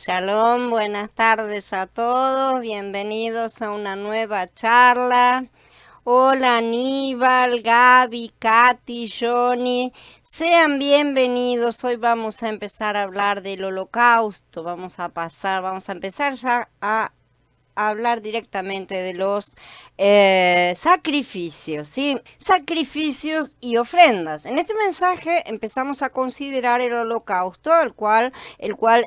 Shalom, buenas tardes a todos, bienvenidos a una nueva charla. Hola Aníbal, Gaby, Katy, Johnny, sean bienvenidos. Hoy vamos a empezar a hablar del holocausto, vamos a empezar ya a hablar directamente de los sacrificios, ¿sí? Sacrificios y ofrendas. En este mensaje empezamos a considerar el holocausto, el cual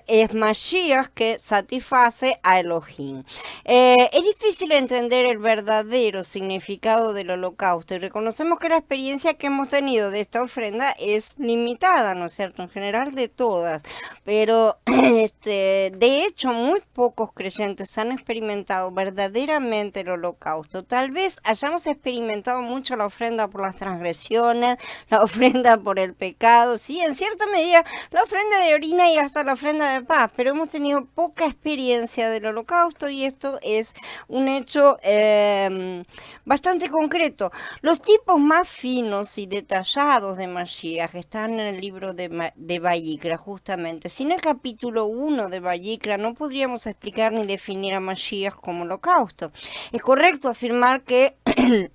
es Mashiach que satisface a Elohim. Es difícil entender el verdadero significado del holocausto y reconocemos que la experiencia que hemos tenido de esta ofrenda es limitada, ¿no es cierto? En general de todas, pero de hecho muy pocos creyentes han experimentado verdaderamente el holocausto. Tal vez hayamos experimentado mucho la ofrenda por las transgresiones, la ofrenda por el pecado, sí, en cierta medida la ofrenda de orina y hasta la ofrenda de paz, pero hemos tenido poca experiencia del holocausto y esto es un hecho bastante concreto. Los tipos más finos y detallados de Mashiach están en el libro de Vayikra, justamente. Sin el capítulo 1 de Vayikra no podríamos explicar ni definir a Mashiach como holocausto. Es correcto afirmar que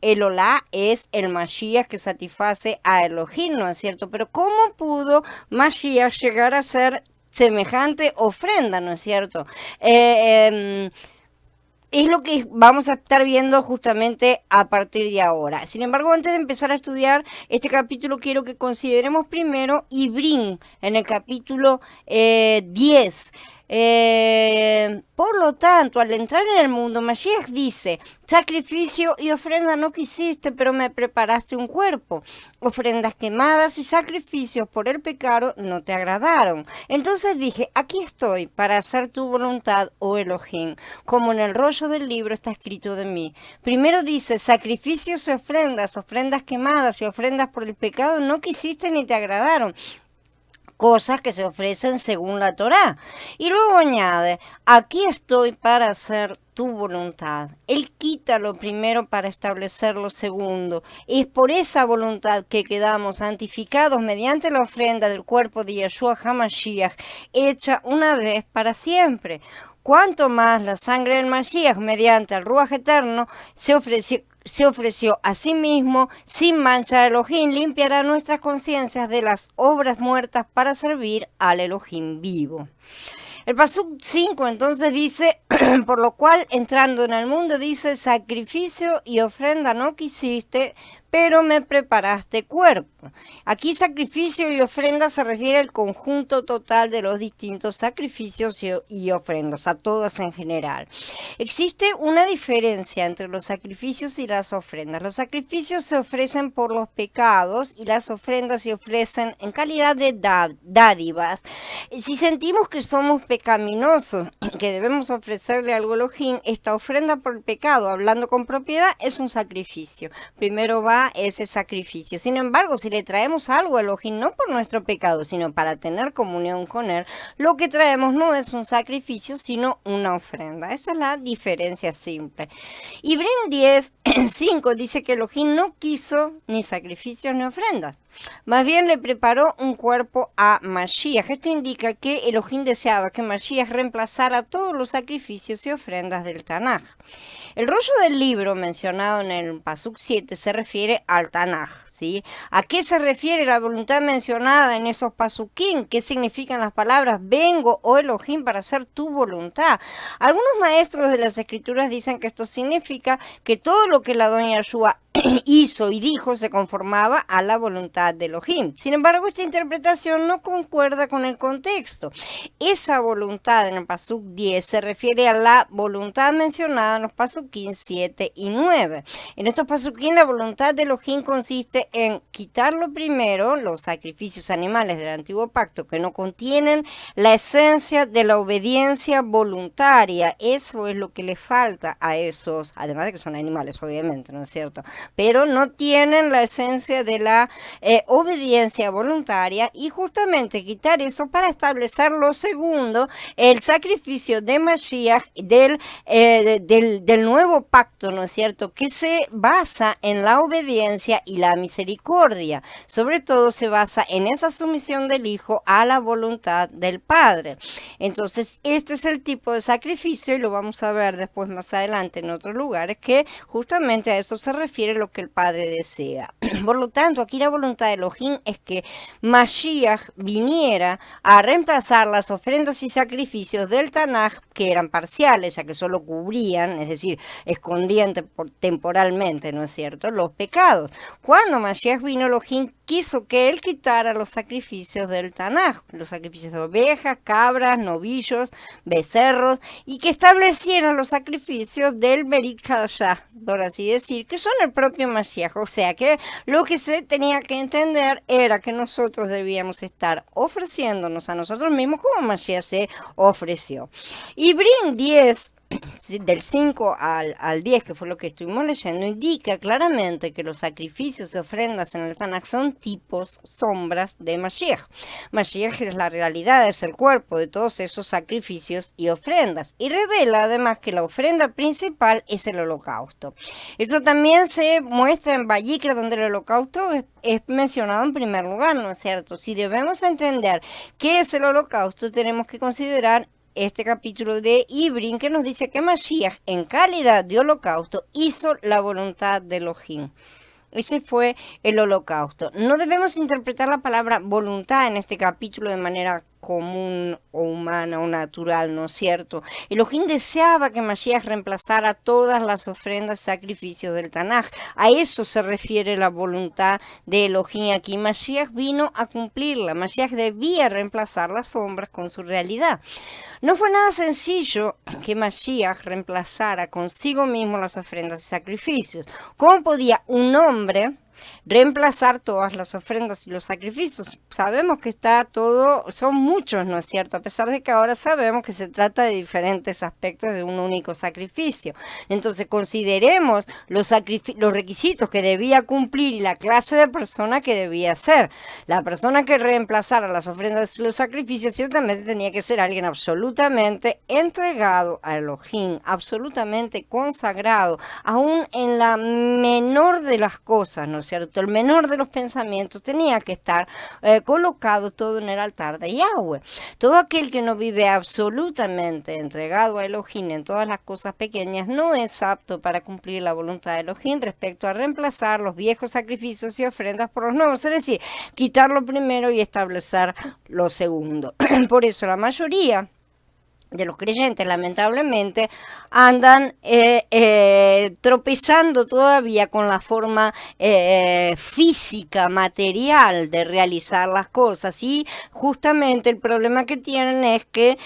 el Olá es el Mashiach que satisface a Elohim, ¿no es cierto? Pero ¿cómo pudo Mashiach llegar a ser semejante ofrenda, ¿no es cierto? Es lo que vamos a estar viendo justamente a partir de ahora. Sin embargo, antes de empezar a estudiar este capítulo, quiero que consideremos primero Ibrim, en el capítulo 10. Por lo tanto, al entrar en el mundo, Mashiach dice: sacrificio y ofrenda no quisiste, pero me preparaste un cuerpo. Ofrendas quemadas y sacrificios por el pecado no te agradaron. Entonces dije: aquí estoy para hacer tu voluntad, oh Elohim, como en el rollo del libro está escrito de mí. Primero dice: sacrificios y ofrendas quemadas y ofrendas por el pecado no quisiste ni te agradaron, cosas que se ofrecen según la Torá. Y luego añade: aquí estoy para hacer tu voluntad. Él quita lo primero para establecer lo segundo. Es por esa voluntad que quedamos santificados mediante la ofrenda del cuerpo de Yeshua HaMashiach, hecha una vez para siempre. Cuanto más la sangre del Mashiach mediante el Ruach eterno se ofreció a sí mismo sin mancha a Elohim, limpiará nuestras conciencias de las obras muertas para servir al Elohim vivo. El Pasuk 5 entonces dice: por lo cual entrando en el mundo dice: sacrificio y ofrenda no quisiste, pero me preparaste cuerpo. Aquí sacrificio y ofrenda se refiere al conjunto total de los distintos sacrificios y ofrendas, a todas en general. Existe una diferencia entre los sacrificios y las ofrendas. Los sacrificios se ofrecen por los pecados y las ofrendas se ofrecen en calidad de dádivas. Si sentimos que somos pecaminosos, que debemos ofrecerle algo a Elohim, esta ofrenda por el pecado, hablando con propiedad, es un sacrificio. Primero va ese sacrificio. Sin embargo, si le traemos algo a Elohim, no por nuestro pecado, sino para tener comunión con Él, lo que traemos no es un sacrificio, sino una ofrenda. Esa es la diferencia simple. Ibrim 10:5 dice que Elohim no quiso ni sacrificios ni ofrendas. Más bien le preparó un cuerpo a Mashiach. Esto indica que Elohim deseaba que Mashiach reemplazara todos los sacrificios y ofrendas del Tanaj. El rollo del libro mencionado en el Pasuk 7 se refiere al Tanaj, ¿sí? ¿A qué se refiere la voluntad mencionada en esos Pasukim? ¿Qué significan las palabras vengo, oh Elohim, para hacer tu voluntad? Algunos maestros de las escrituras dicen que esto significa que todo lo que la doña Yeshua hizo y dijo se conformaba a la voluntad de Elohim. Sin embargo, esta interpretación no concuerda con el contexto. Esa voluntad en el Pasuk 10 se refiere a la voluntad mencionada en los Pasukim 7 y 9. En estos Pasukim la voluntad de Elohim consiste en quitar lo primero, los sacrificios animales del antiguo pacto que no contienen la esencia de la obediencia voluntaria. Eso es lo que le falta a esos, además de que son animales, obviamente, ¿no es cierto? Pero no tienen la esencia de la obediencia voluntaria, y justamente quitar eso para establecer lo segundo, el sacrificio de Mashiach del nuevo pacto, ¿no es cierto?, que se basa en la obediencia y la misericordia. Sobre todo se basa en esa sumisión del Hijo a la voluntad del Padre. Entonces, este es el tipo de sacrificio, y lo vamos a ver después más adelante en otros lugares, que justamente a eso se refiere lo que el Padre desea. Por lo tanto, aquí la voluntad de Elohim es que Mashiach viniera a reemplazar las ofrendas y sacrificios del Tanaj, que eran parciales, ya que solo cubrían, es decir, escondían temporalmente, ¿no es cierto?, los pecados. Cuando Mashiach vino, Elohim quiso que él quitara los sacrificios del Tanaj, los sacrificios de ovejas, cabras, novillos, becerros, y que estableciera los sacrificios del Berit Hadashah, por así decir, que son el propio Mashiach. O sea que lo que se tenía que entender era que nosotros debíamos estar ofreciéndonos a nosotros mismos como Mashiach se ofreció. Y Brin 10, del 5 al 10, que fue lo que estuvimos leyendo, indica claramente que los sacrificios y ofrendas en el Tanaj son tipos, sombras de Mashiach. Mashiach es la realidad, es el cuerpo de todos esos sacrificios y ofrendas, y revela además que la ofrenda principal es el holocausto. Esto también se muestra en Vayikra, donde el holocausto es mencionado en primer lugar, ¿no es cierto? Si debemos entender qué es el holocausto, tenemos que considerar este capítulo de Ibrin, que nos dice que Mashiach, en calidad de holocausto, hizo la voluntad de Elohim. Ese fue el holocausto. No debemos interpretar la palabra voluntad en este capítulo de manera común o humana o natural, ¿no es cierto? Elohim deseaba que Mashiach reemplazara todas las ofrendas y sacrificios del Tanaj. A eso se refiere la voluntad de Elohim aquí. Mashiach vino a cumplirla. Mashiach debía reemplazar las sombras con su realidad. No fue nada sencillo que Mashiach reemplazara consigo mismo las ofrendas y sacrificios. ¿Cómo podía un hombre reemplazar todas las ofrendas y los sacrificios? Sabemos que está todo, son muchos, ¿no es cierto? A pesar de que ahora sabemos que se trata de diferentes aspectos de un único sacrificio. Entonces consideremos los requisitos que debía cumplir y la clase de persona que debía ser. La persona que reemplazara las ofrendas y los sacrificios ciertamente tenía que ser alguien absolutamente entregado a Elohim, absolutamente consagrado, aún en la menor de las cosas, ¿no es cierto? El menor de los pensamientos tenía que estar colocado todo en el altar de Yahweh. Todo aquel que no vive absolutamente entregado a Elohim en todas las cosas pequeñas no es apto para cumplir la voluntad de Elohim respecto a reemplazar los viejos sacrificios y ofrendas por los nuevos, es decir, quitar lo primero y establecer lo segundo. Por eso la mayoría de los creyentes, lamentablemente, andan tropezando todavía con la forma física, material de realizar las cosas, y justamente el problema que tienen es que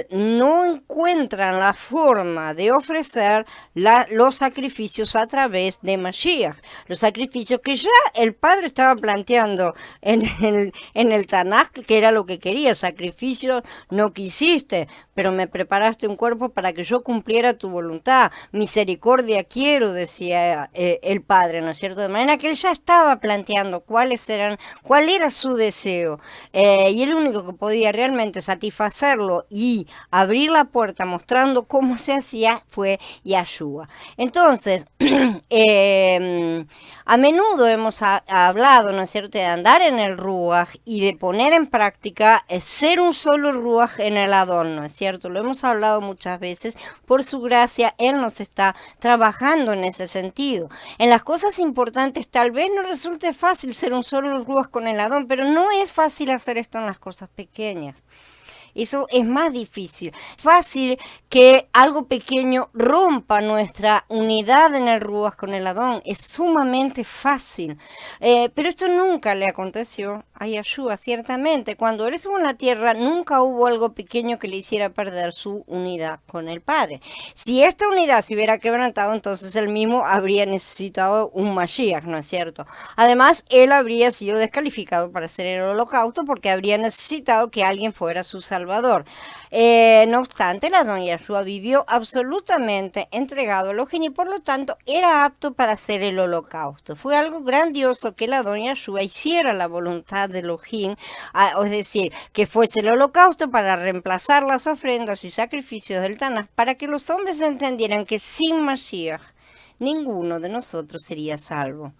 no encuentran la forma de ofrecer los sacrificios a través de Mashiach, los sacrificios que ya el Padre estaba planteando en el Tanaj, que era lo que quería. Sacrificios no quisiste, pero me preparaste un cuerpo para que yo cumpliera tu voluntad. Misericordia quiero, decía el Padre, ¿no es cierto? De manera que él ya estaba planteando cuál era su deseo, y el único que podía realmente satisfacerlo y abrir la puerta mostrando cómo se hacía fue Yahshua. Entonces, a menudo hemos hablado, ¿no es cierto?, de andar en el Ruach y de poner en práctica ser un solo Ruach en el Adón, ¿no es cierto? Lo hemos hablado muchas veces. Por su gracia, Él nos está trabajando en ese sentido. En las cosas importantes tal vez no resulte fácil ser un solo Ruach con el Adón, pero no es fácil hacer esto en las cosas pequeñas. Eso es más difícil. Fácil que algo pequeño rompa nuestra unidad en el Ruach con el Adón. Es sumamente fácil. Pero esto nunca le aconteció a Yahshua, ciertamente. Cuando él estuvo en la tierra, nunca hubo algo pequeño que le hiciera perder su unidad con el Padre. Si esta unidad se hubiera quebrantado, entonces él mismo habría necesitado un Mashiach, ¿no es cierto? Además, él habría sido descalificado para hacer el holocausto porque habría necesitado que alguien fuera su salvador Salvador. No obstante, el Adón Yahshua vivió absolutamente entregado a Elohim y por lo tanto era apto para hacer el holocausto. Fue algo grandioso que el Adón Yahshua hiciera la voluntad de Elohim, es decir, que fuese el holocausto para reemplazar las ofrendas y sacrificios del Tanaj, para que los hombres entendieran que sin Mashiach ninguno de nosotros sería salvo.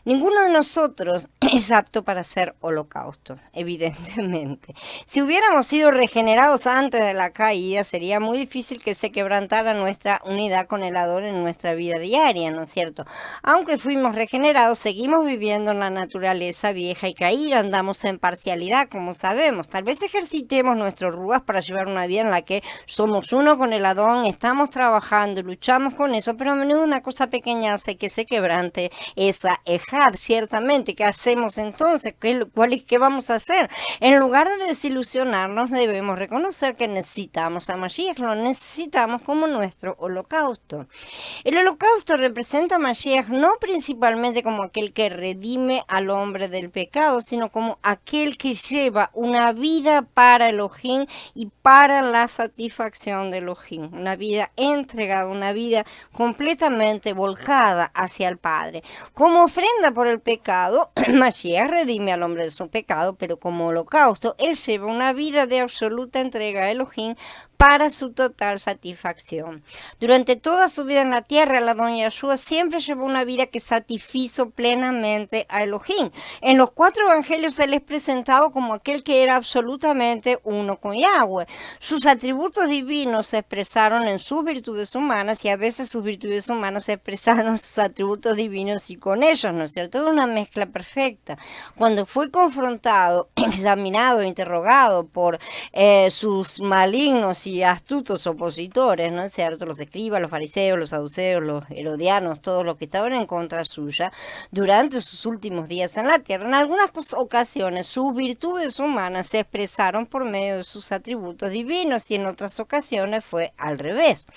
Ninguno de nosotros es apto para hacer holocausto, evidentemente. Si hubiéramos sido regenerados antes de la caída, sería muy difícil que se quebrantara nuestra unidad con el Adón en nuestra vida diaria, ¿no es cierto? Aunque fuimos regenerados, seguimos viviendo en la naturaleza vieja y caída, andamos en parcialidad, como sabemos. Tal vez ejercitemos nuestros ruas para llevar una vida en la que somos uno con el Adón, estamos trabajando, luchamos con eso, pero a menudo una cosa pequeña hace que se quebrante esa ciertamente. ¿Qué hacemos entonces? ¿Qué vamos a hacer? En lugar de desilusionarnos, debemos reconocer que necesitamos a Mashiach, lo necesitamos como nuestro holocausto. El holocausto representa a Mashiach no principalmente como aquel que redime al hombre del pecado, sino como aquel que lleva una vida para Elohim y para la satisfacción de Elohim, una vida entregada, una vida completamente volcada hacia el Padre. Como ofrenda por el pecado, Mashiach redime al hombre de su pecado, pero como holocausto, él lleva una vida de absoluta entrega a Elohim para su total satisfacción. Durante toda su vida en la tierra, el Adón Yahshua siempre llevó una vida que satisfizo plenamente a Elohim. En los 4 evangelios él es presentado como aquel que era absolutamente uno con Yahweh. Sus atributos divinos se expresaron en sus virtudes humanas y a veces sus virtudes humanas se expresaron en sus atributos divinos y con ellos, ¿no es cierto? Era una mezcla perfecta. Cuando fue confrontado, examinado, interrogado por sus malignos y astutos opositores, ¿no es cierto? Los escribas, los fariseos, los saduceos, los herodianos, todos los que estaban en contra suya, durante sus últimos días en la tierra, en algunas ocasiones sus virtudes humanas se expresaron por medio de sus atributos divinos y en otras ocasiones fue al revés.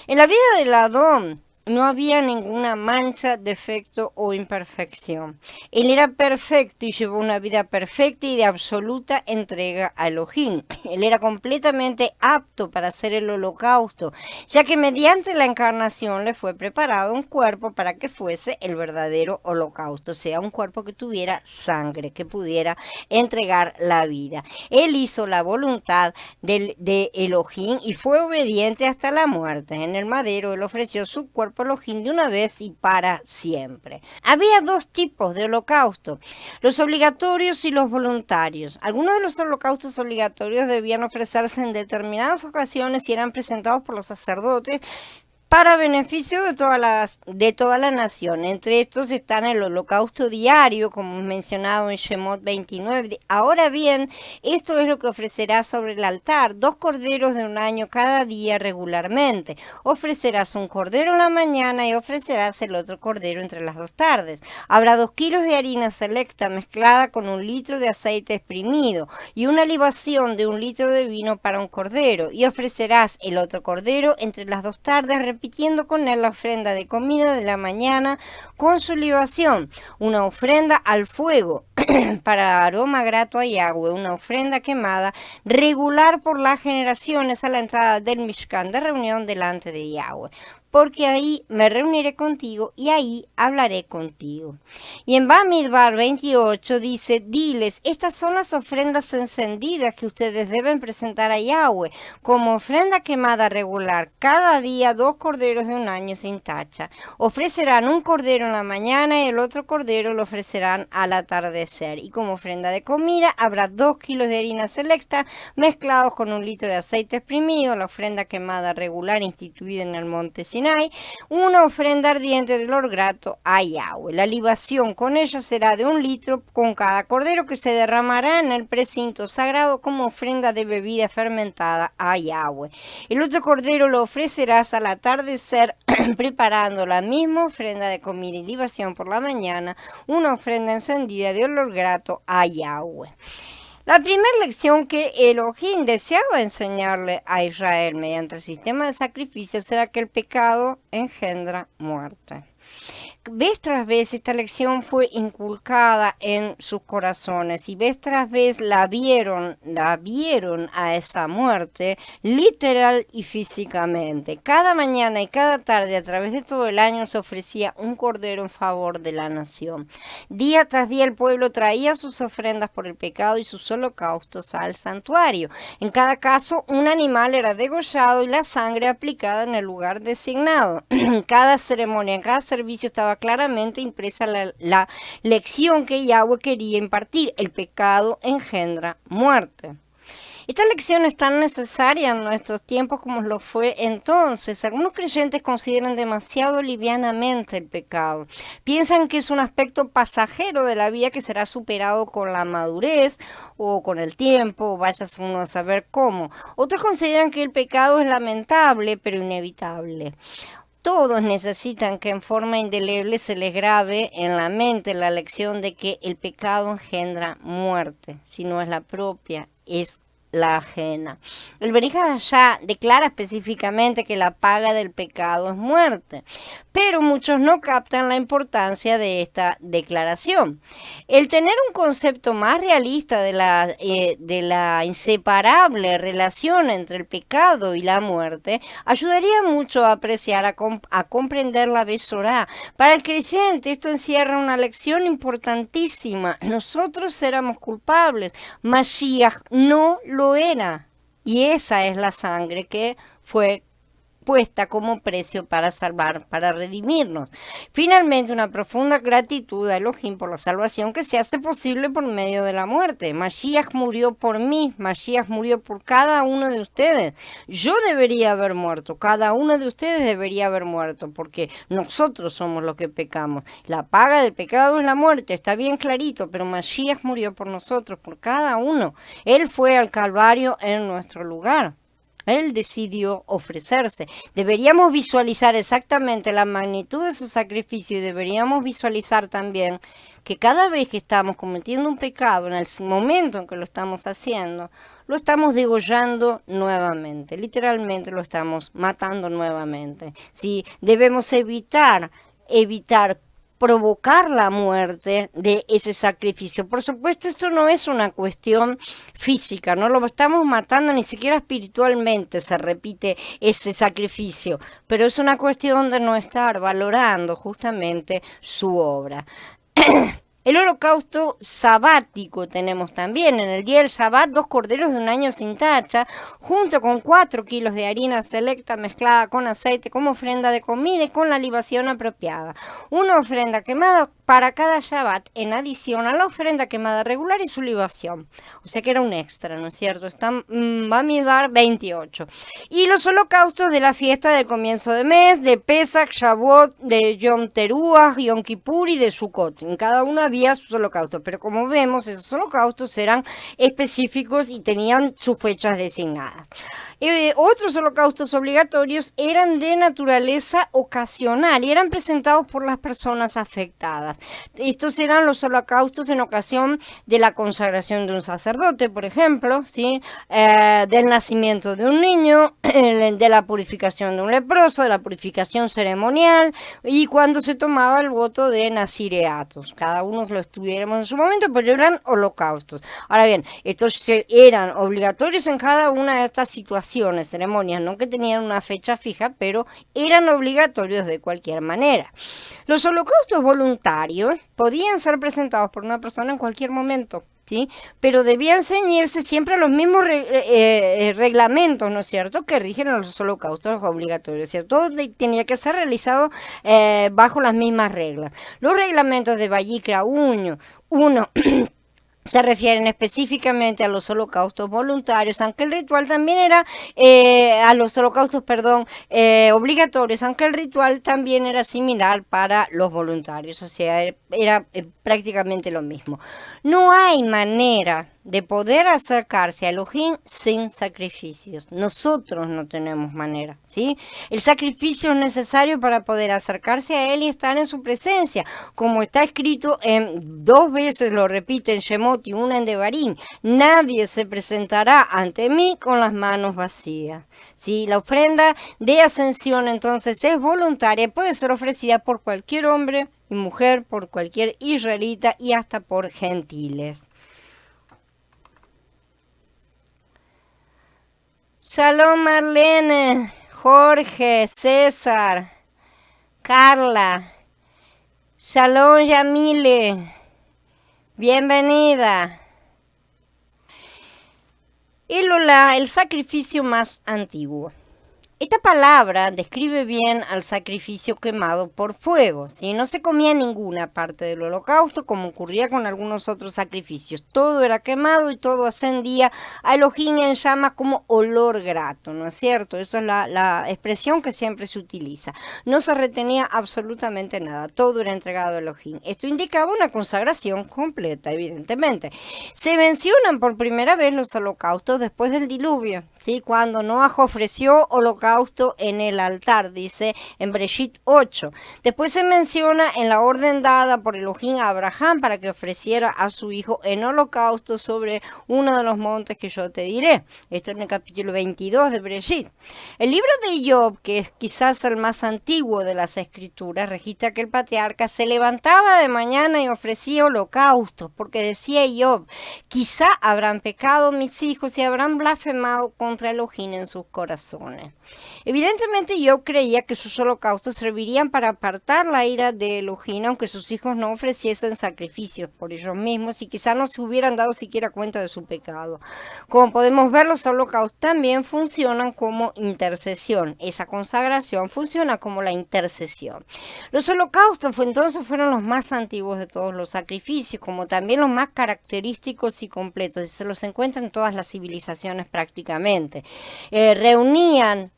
En la vida del Adón no había ninguna mancha, defecto o imperfección. Él era perfecto y llevó una vida perfecta y de absoluta entrega a Elohim. Él era completamente apto para hacer el holocausto, ya que mediante la encarnación le fue preparado un cuerpo para que fuese el verdadero holocausto, o sea, un cuerpo que tuviera sangre, que pudiera entregar la vida. Él hizo la voluntad de Elohim y fue obediente hasta la muerte. En el madero él ofreció su cuerpo Elohim de una vez y para siempre. Había 2 tipos de holocausto, los obligatorios y los voluntarios. Algunos de los holocaustos obligatorios debían ofrecerse en determinadas ocasiones y eran presentados por los sacerdotes para beneficio de toda la nación. Entre estos están el holocausto diario, como mencionado en Shemot 29. Ahora bien, esto es lo que ofrecerás sobre el altar: 2 corderos de un año cada día regularmente. Ofrecerás un cordero en la mañana y ofrecerás el otro cordero entre las 2 tardes. Habrá 2 kilos de harina selecta mezclada con 1 litro de aceite exprimido y una libación de 1 litro de vino para un cordero. Y ofrecerás el otro cordero entre las 2 tardes, repitiendo con él la ofrenda de comida de la mañana con su libación, una ofrenda al fuego para aroma grato a Yahweh, una ofrenda quemada regular por las generaciones a la entrada del Mishkan de reunión delante de Yahweh. Porque ahí me reuniré contigo y ahí hablaré contigo. Y en Bamidbar 28 dice: diles, estas son las ofrendas encendidas que ustedes deben presentar a Yahweh, como ofrenda quemada regular, cada día 2 corderos de un año sin tacha. Ofrecerán un cordero en la mañana y el otro cordero lo ofrecerán al atardecer. Y como ofrenda de comida habrá 2 kilos de harina selecta mezclados con 1 litro de aceite exprimido, la ofrenda quemada regular instituida en el monte Sinai, una ofrenda ardiente de olor grato a Yahweh. La libación con ella será de 1 litro con cada cordero, que se derramará en el precinto sagrado como ofrenda de bebida fermentada a Yahweh. El otro cordero lo ofrecerás al atardecer, preparando la misma ofrenda de comida y libación por la mañana, una ofrenda encendida de olor grato a Yahweh. La primera lección que Elohim deseaba enseñarle a Israel mediante el sistema de sacrificios era que el pecado engendra muerte. vez tras vez esta lección fue inculcada en sus corazones y vez tras vez la vieron a esa muerte literal y físicamente. Cada mañana y cada tarde a través de todo el año se ofrecía un cordero en favor de la nación. Día tras día el pueblo traía sus ofrendas por el pecado y sus holocaustos al santuario. En cada caso un animal era degollado y la sangre aplicada en el lugar designado. En cada ceremonia, en cada servicio estaba claramente impresa la lección que Yahweh quería impartir. El pecado engendra muerte. Esta lección es tan necesaria en nuestros tiempos como lo fue entonces. Algunos creyentes consideran demasiado livianamente el pecado. Piensan que es un aspecto pasajero de la vida que será superado con la madurez o con el tiempo, o vayas uno a saber cómo. Otros consideran que el pecado es lamentable pero inevitable. Todos necesitan que en forma indeleble se les grabe en la mente la lección de que el pecado engendra muerte, si no es la propia, es la ajena. El Brit Hadashah declara específicamente que la paga del pecado es muerte, pero muchos no captan la importancia de esta declaración. El tener un concepto más realista de la inseparable relación entre el pecado y la muerte ayudaría mucho a apreciar, a comprender la Besorá. Para el creyente esto encierra una lección importantísima. Nosotros éramos culpables, Mashiach no lo era, y esa es la sangre que fue puesta como precio para salvar, para redimirnos. Finalmente, una profunda gratitud a Elohim por la salvación que se hace posible por medio de la muerte. Mashiach murió por mí, Mashiach murió por cada uno de ustedes. Yo debería haber muerto, cada uno de ustedes debería haber muerto, porque nosotros somos los que pecamos. La paga del pecado es la muerte, está bien clarito, pero Mashiach murió por nosotros, por cada uno. Él fue al Calvario en nuestro lugar. Él decidió ofrecerse. Deberíamos visualizar exactamente la magnitud de su sacrificio y deberíamos visualizar también que cada vez que estamos cometiendo un pecado, en el momento en que lo estamos haciendo, lo estamos degollando nuevamente. Literalmente lo estamos matando nuevamente. Sí, debemos evitar provocar la muerte de ese sacrificio. Por supuesto, esto no es una cuestión física, no lo estamos matando ni siquiera espiritualmente, se repite ese sacrificio, pero es una cuestión de no estar valorando justamente su obra. El holocausto sabático tenemos también. En el día del Shabbat, 2 corderos de un año sin tacha, junto con 4 kilos de harina selecta mezclada con aceite como ofrenda de comida y con la libación apropiada. Una ofrenda quemada para cada Shabbat en adición a la ofrenda quemada regular y su libación. O sea que era un extra, ¿no es cierto? Va a midar 28. Y los holocaustos de la fiesta del comienzo de mes, de Pesach, Shavuot, de Yom Teruah, Yom Kippur y de Sukkot. En cada uno había sus holocaustos, pero como vemos, esos holocaustos eran específicos y tenían sus fechas designadas. Otros holocaustos obligatorios eran de naturaleza ocasional y eran presentados por las personas afectadas. Estos eran los holocaustos en ocasión de la consagración de un sacerdote, por ejemplo, ¿sí? Del nacimiento de un niño, de la purificación de un leproso, de la purificación ceremonial y cuando se tomaba el voto de nazireatos. Cada uno lo estudiaremos en su momento, pero eran holocaustos. Ahora bien, estos eran obligatorios en cada una de estas situaciones, ceremonias, no que tenían una fecha fija, pero eran obligatorios de cualquier manera. Los holocaustos voluntarios podían ser presentados por una persona en cualquier momento, ¿sí? Pero debían ceñirse siempre a los mismos reglamentos, ¿no es cierto?, que rigen a los holocaustos obligatorios, ¿cierto? Todo tenía que ser realizado bajo las mismas reglas. Los reglamentos de Vayikra 1 se refieren específicamente a los holocaustos voluntarios, aunque el ritual también era, a los holocaustos, obligatorios, aunque el ritual también era similar para los voluntarios, o sea, era prácticamente lo mismo. No hay manera de poder acercarse a Elohim sin sacrificios. Nosotros no tenemos manera, ¿sí? El sacrificio es necesario para poder acercarse a Él y estar en su presencia, como está escrito en 2 veces, lo repite en Shemot y una en Devarim: nadie se presentará ante mí con las manos vacías. ¿Sí? La ofrenda de ascensión entonces es voluntaria, puede ser ofrecida por cualquier hombre y mujer, por cualquier israelita y hasta por gentiles. Shalom Marlene, Jorge, César, Carla, Shalom Yamile, bienvenida. Ilula, el sacrificio más antiguo. Esta palabra describe bien al sacrificio quemado por fuego, ¿sí? No se comía ninguna parte del holocausto como ocurría con algunos otros sacrificios. Todo era quemado y todo ascendía a Elohim en llamas como olor grato, ¿no es cierto? Eso es la expresión que siempre se utiliza. No se retenía absolutamente nada, todo era entregado a Elohim. Esto indicaba una consagración completa, evidentemente. Se mencionan por primera vez los holocaustos después del diluvio, ¿sí? Cuando Noaj ofreció holocausto en el altar, dice en Bereshit 8. Después se menciona en la orden dada por Elohim a Abraham para que ofreciera a su hijo en holocausto sobre uno de los montes que yo te diré. Esto en el capítulo 22 de Bereshit. El libro de Job, que es quizás el más antiguo de las escrituras, registra que el patriarca se levantaba de mañana y ofrecía holocaustos, porque decía Job: quizá habrán pecado mis hijos y habrán blasfemado contra Elohim en sus corazones. Evidentemente yo creía que sus holocaustos servirían para apartar la ira de Elohim, aunque sus hijos no ofreciesen sacrificios por ellos mismos y quizá no se hubieran dado siquiera cuenta de su pecado. Como podemos ver, los holocaustos también funcionan como intercesión. Esa consagración funciona como la intercesión. Los holocaustos entonces fueron los más antiguos de todos los sacrificios, como también los más característicos y completos, y se los encuentra en todas las civilizaciones prácticamente. Reunían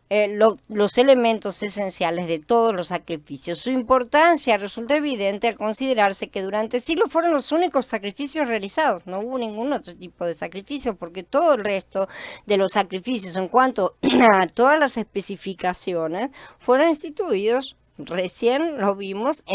los elementos esenciales de todos los sacrificios. Su importancia resulta evidente al considerarse que durante siglos fueron los únicos sacrificios realizados. No hubo ningún otro tipo de sacrificio, porque todo el resto de los sacrificios, en cuanto a todas las especificaciones, fueron instituidos. Recién lo vimos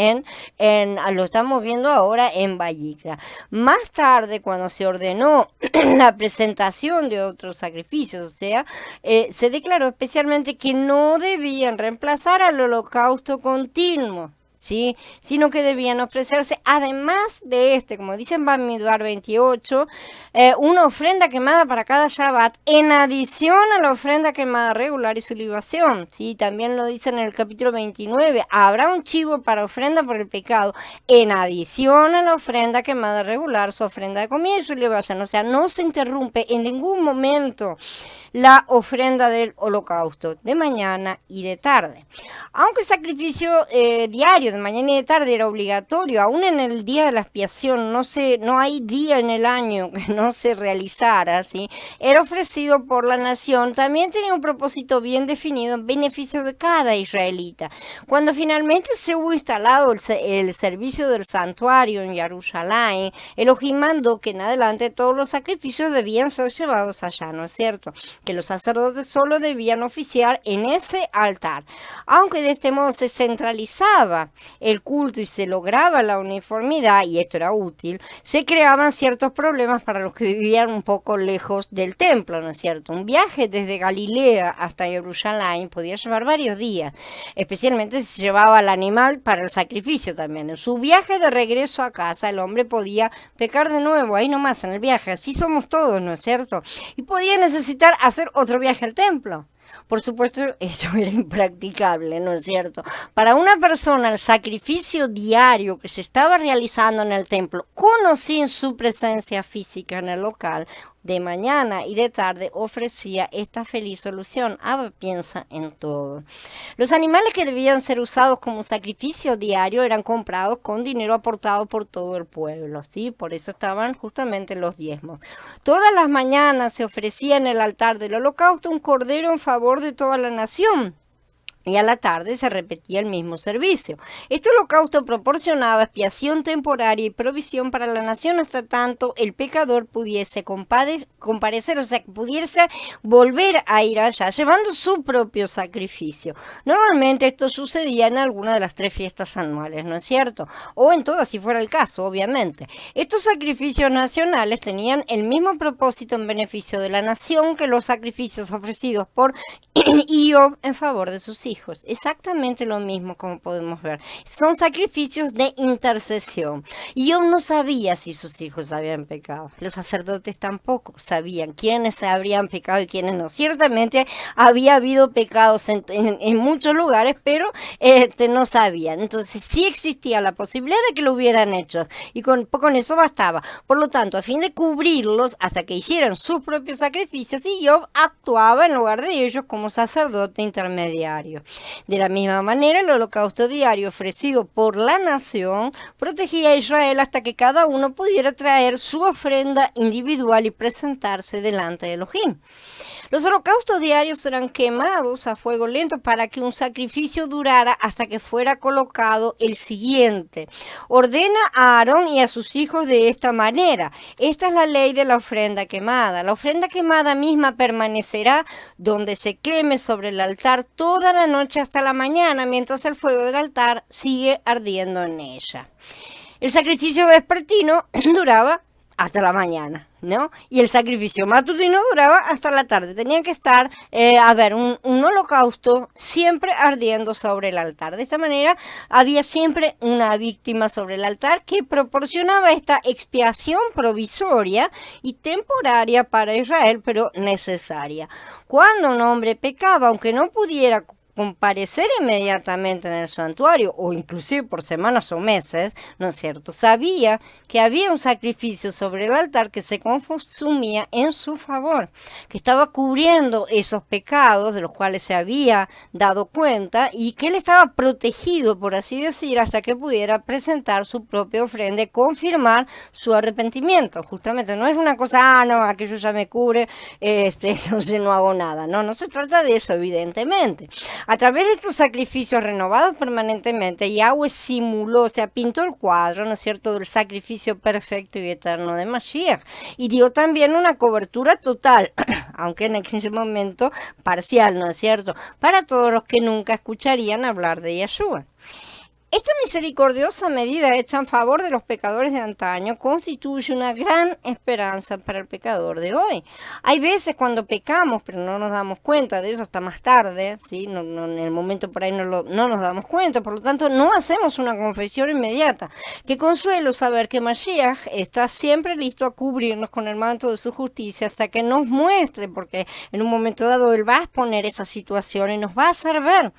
lo estamos viendo ahora en Vallicra. Más tarde, cuando se ordenó la presentación de otros sacrificios, o sea, se declaró especialmente que no debían reemplazar al holocausto continuo, ¿sí? Sino que debían ofrecerse, además de como dice en Bamidbar 28, una ofrenda quemada para cada Shabbat, en adición a la ofrenda quemada regular y su libación, ¿sí? También lo dice en el capítulo 29, habrá un chivo para ofrenda por el pecado, en adición a la ofrenda quemada regular, su ofrenda de comida y su libación. O sea, no se interrumpe en ningún momento la ofrenda del holocausto, de mañana y de tarde. Aunque el sacrificio diario de mañana y de tarde era obligatorio, aún en el día de la expiación, no hay día en el año que no se realizara, ¿sí? Era ofrecido por la nación, también tenía un propósito bien definido en beneficio de cada israelita. Cuando finalmente se hubo instalado el servicio del santuario en Jerusalén, Elohim mandó que en adelante todos los sacrificios debían ser llevados allá, ¿no es cierto? Que los sacerdotes solo debían oficiar en ese altar. Aunque de este modo se centralizaba el culto y se lograba la uniformidad, y esto era útil, se creaban ciertos problemas para los que vivían un poco lejos del templo, ¿no es cierto? Un viaje desde Galilea hasta Jerusalén podía llevar varios días, especialmente si llevaba al animal para el sacrificio también. En su viaje de regreso a casa, el hombre podía pecar de nuevo, ahí nomás en el viaje, así somos todos, ¿no es cierto? Y podía necesitar hacer otro viaje al templo. Por supuesto, eso era impracticable, ¿no es cierto? Para una persona, el sacrificio diario que se estaba realizando en el templo, con o sin su presencia física en el local, de mañana y de tarde, ofrecía esta feliz solución. Abba piensa en todo. Los animales que debían ser usados como sacrificio diario eran comprados con dinero aportado por todo el pueblo, ¿sí? Por eso estaban justamente los diezmos. Todas las mañanas se ofrecía en el altar del holocausto un cordero en favor de toda la nación. y a la tarde se repetía el mismo servicio. Este holocausto proporcionaba expiación temporaria y provisión para la nación hasta tanto el pecador pudiese comparecer, o sea, que pudiese volver a ir allá, llevando su propio sacrificio. Normalmente esto sucedía en alguna de las 3 fiestas anuales, ¿no es cierto? O en todas, si fuera el caso, obviamente. Estos sacrificios nacionales tenían el mismo propósito en beneficio de la nación que los sacrificios ofrecidos por Job en favor de sus hijos. Exactamente lo mismo, como podemos ver. Son sacrificios de intercesión. Job no sabía si sus hijos habían pecado. Los sacerdotes tampoco sabían quiénes habrían pecado y quiénes no. Ciertamente había habido pecados en muchos lugares, pero no sabían. Entonces sí existía la posibilidad de que lo hubieran hecho. Y con eso bastaba. Por lo tanto, a fin de cubrirlos hasta que hicieran sus propios sacrificios, y Job actuaba en lugar de ellos como sacerdote intermediario. De la misma manera, el holocausto diario ofrecido por la nación protegía a Israel hasta que cada uno pudiera traer su ofrenda individual y presentarse delante de Elohim. Los holocaustos diarios eran quemados a fuego lento para que un sacrificio durara hasta que fuera colocado el siguiente. Ordena a Aarón y a sus hijos de esta manera. Esta es la ley de la ofrenda quemada. La ofrenda quemada misma permanecerá donde se queme sobre el altar toda la noche hasta la mañana, mientras el fuego del altar sigue ardiendo en ella. El sacrificio vespertino duraba hasta la mañana, ¿no? Y el sacrificio matutino duraba hasta la tarde. Tenían que estar, un holocausto siempre ardiendo sobre el altar. De esta manera había siempre una víctima sobre el altar que proporcionaba esta expiación provisoria y temporaria para Israel, pero necesaria. Cuando un hombre pecaba, aunque no pudiera comparecer inmediatamente en el santuario o inclusive por semanas o meses, ¿no es cierto? Sabía que había un sacrificio sobre el altar que se consumía en su favor, que estaba cubriendo esos pecados de los cuales se había dado cuenta y que él estaba protegido, por así decir, hasta que pudiera presentar su propia ofrenda y confirmar su arrepentimiento. Justamente no es una cosa, no, aquello ya me cubre, no hago nada. No se trata de eso, evidentemente. A través de estos sacrificios renovados permanentemente, Yahweh simuló, o sea, pintó el cuadro, ¿no es cierto?, del sacrificio perfecto y eterno de Mashiach. Y dio también una cobertura total, aunque en ese momento parcial, ¿no es cierto?, para todos los que nunca escucharían hablar de Yeshua. Esta misericordiosa medida hecha en favor de los pecadores de antaño constituye una gran esperanza para el pecador de hoy. Hay veces cuando pecamos, pero no nos damos cuenta de eso hasta más tarde, ¿sí? En el momento por ahí no nos damos cuenta, por lo tanto no hacemos una confesión inmediata. Qué consuelo saber que Mashiach está siempre listo a cubrirnos con el manto de su justicia hasta que nos muestre, porque en un momento dado Él va a exponer esa situación y nos va a hacer ver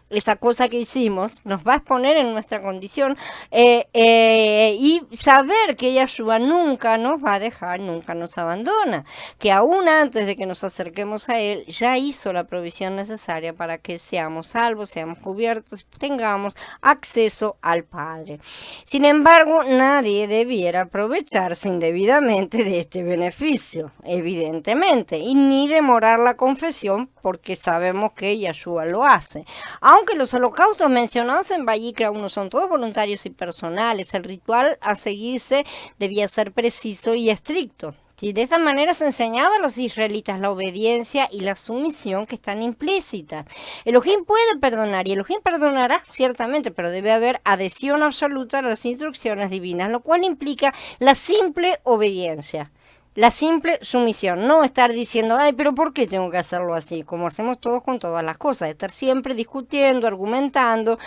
esa cosa que hicimos, nos va a exponer en nuestra condición y saber que Yahshua nunca nos va a dejar, nunca nos abandona, que aún antes de que nos acerquemos a Él, ya hizo la provisión necesaria para que seamos salvos, seamos cubiertos, tengamos acceso al Padre. Sin embargo, nadie debiera aprovecharse indebidamente de este beneficio, evidentemente, y ni demorar la confesión porque sabemos que Yahshua lo hace. Aunque los holocaustos mencionados en Vayikra 1 son todos voluntarios y personales, el ritual a seguirse debía ser preciso y estricto. Sí, de esa manera se enseñaba a los israelitas la obediencia y la sumisión que están implícitas. Elohim puede perdonar y Elohim perdonará ciertamente, pero debe haber adhesión absoluta a las instrucciones divinas, lo cual implica la simple obediencia. La simple sumisión, no estar diciendo, ay, pero ¿por qué tengo que hacerlo así? Como hacemos todos con todas las cosas, estar siempre discutiendo, argumentando,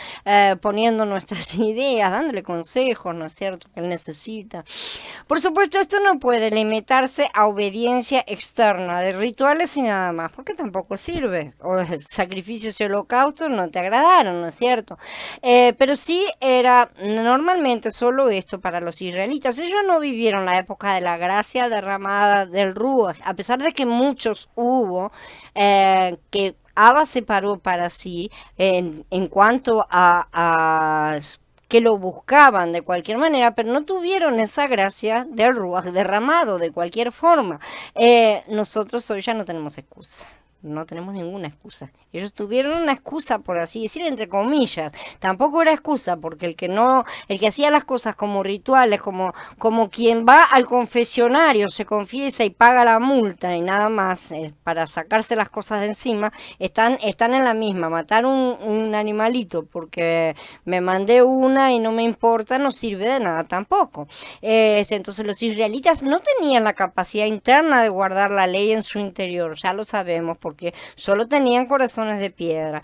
poniendo nuestras ideas, dándole consejos, ¿no es cierto?, que él necesita. Por supuesto, esto no puede limitarse a obediencia externa de rituales y nada más, porque tampoco sirve. O sacrificios y holocaustos no te agradaron, ¿no es cierto? Pero sí era normalmente solo esto para los israelitas. Ellos no vivieron la época de la gracia derramada del Ruach, a pesar de que muchos hubo que Abba separó para sí en cuanto a que lo buscaban de cualquier manera, pero no tuvieron esa gracia del Ruach derramado de cualquier forma. Nosotros hoy ya no tenemos excusa. no tenemos ninguna excusa. Ellos tuvieron una excusa, por así decir, entre comillas. Tampoco era excusa, porque el que hacía las cosas como rituales, como quien va al confesionario, se confiesa y paga la multa y nada más, para sacarse las cosas de encima, están en la misma. Matar un animalito porque me mandé una y no me importa, no sirve de nada tampoco. Entonces los israelitas no tenían la capacidad interna de guardar la ley en su interior, ya lo sabemos, porque solo tenían corazones de piedra,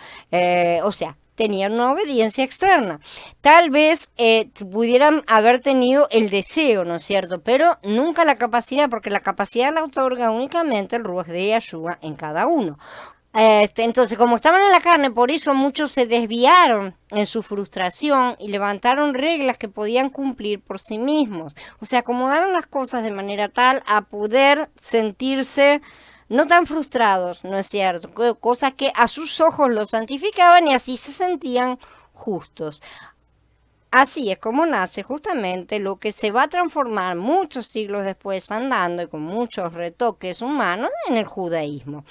o sea, tenían una obediencia externa. Tal vez pudieran haber tenido el deseo, ¿no es cierto? Pero nunca la capacidad, porque la capacidad la otorga únicamente el Ruaj de Yahshua en cada uno. Entonces, como estaban en la carne, por eso muchos se desviaron en su frustración y levantaron reglas que podían cumplir por sí mismos. O sea, acomodaron las cosas de manera tal a poder sentirse no tan frustrados, ¿no es cierto? Cosas que a sus ojos los santificaban y así se sentían justos. Así es como nace justamente lo que se va a transformar muchos siglos después, andando y con muchos retoques humanos, en el judaísmo.